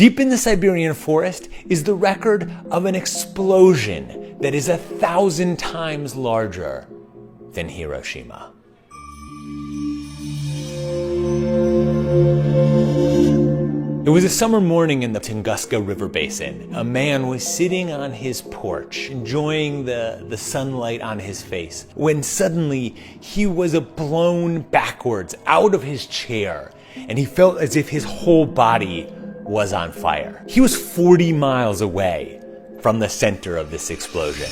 Deep in the Siberian forest is the record of an explosion that is 1,000 times larger than Hiroshima. It was a summer morning in the Tunguska River Basin. A man was sitting on his porch, enjoying the sunlight on his face, when suddenly he was blown backwards out of his chair, and he felt as if his whole body was on fire. He was 40 miles away from the center of this explosion.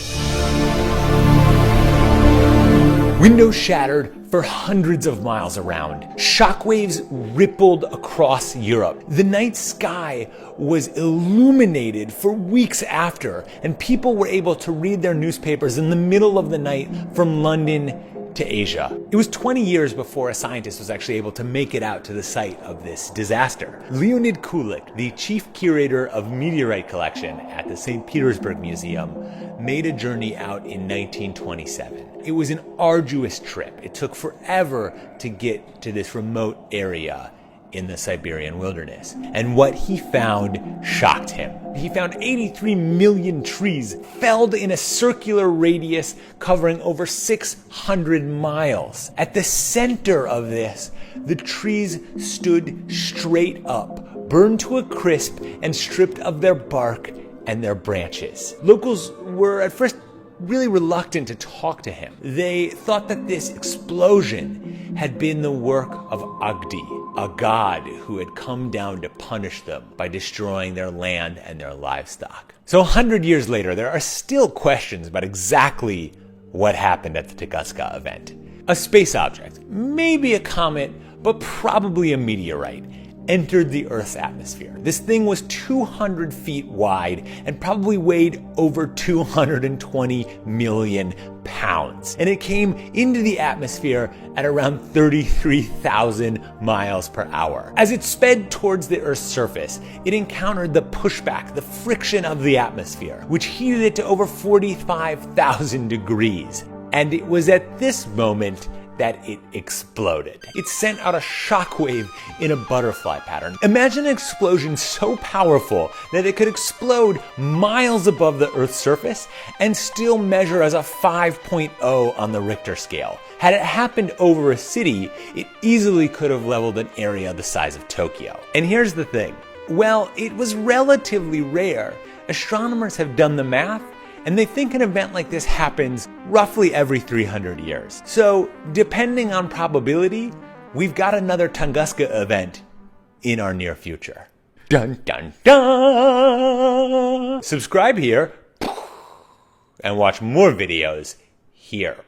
Windows shattered for hundreds of miles around. Shockwaves rippled across Europe. The night sky was illuminated for weeks after, and people were able to read their newspapers in the middle of the night from London to Asia. It was 20 years before a scientist was actually able to make it out to the site of this disaster. Leonid Kulik, the chief curator of meteorite collection at the St. Petersburg Museum, made a journey out in 1927. It was an arduous trip. It took forever to get to this remote area in the Siberian wilderness. And what he found shocked him. He found 83 million trees felled in a circular radius covering over 600 miles. At the center of this, the trees stood straight up, burned to a crisp and stripped of their bark and their branches. Locals were at first really reluctant to talk to him. They thought that this explosion had been the work of Agdi, a god who had come down to punish them by destroying their land and their livestock. So 100 years later, there are still questions about exactly what happened at the Tunguska event. A space object, maybe a comet, but probably a meteorite, entered the Earth's atmosphere. This thing was 200 feet wide and probably weighed over 220 million pounds. And it came into the atmosphere at around 33,000 miles per hour. As it sped towards the Earth's surface, it encountered the pushback, the friction of the atmosphere, which heated it to over 45,000 degrees. And it was at this moment that it exploded. It sent out a shockwave in a butterfly pattern. Imagine an explosion so powerful that it could explode miles above the Earth's surface and still measure as a 5.0 on the Richter scale. Had it happened over a city, it easily could have leveled an area the size of Tokyo. And here's the thing. Well, it was relatively rare. Astronomers have done the math, and they think an event like this happens roughly every 300 years. So, depending on probability, we've got another Tunguska event in our near future. Dun dun dun! Subscribe here and watch more videos here.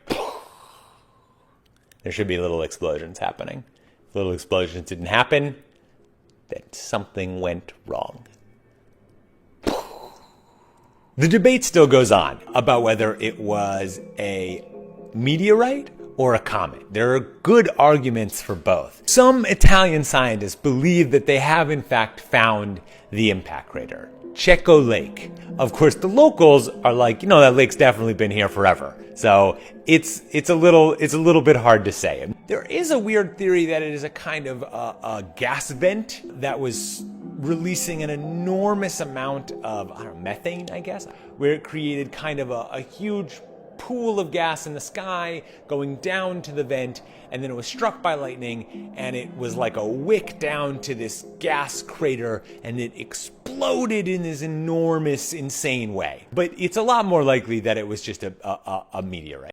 There should be little explosions happening. If little explosions didn't happen, then something went wrong. The debate still goes on about whether it was a meteorite or a comet. There are good arguments for both. Some Italian scientists believe that they have in fact found the impact crater, Cecco Lake. Of course, the locals are like, that lake's definitely been here forever. So it's a little bit hard to say. There is a weird theory that it is a kind of a gas vent that was releasing an enormous amount of, methane, I guess, where it created kind of a huge pool of gas in the sky going down to the vent, and then it was struck by lightning, and it was like a wick down to this gas crater, and it exploded in this enormous, insane way. But it's a lot more likely that it was just a meteorite.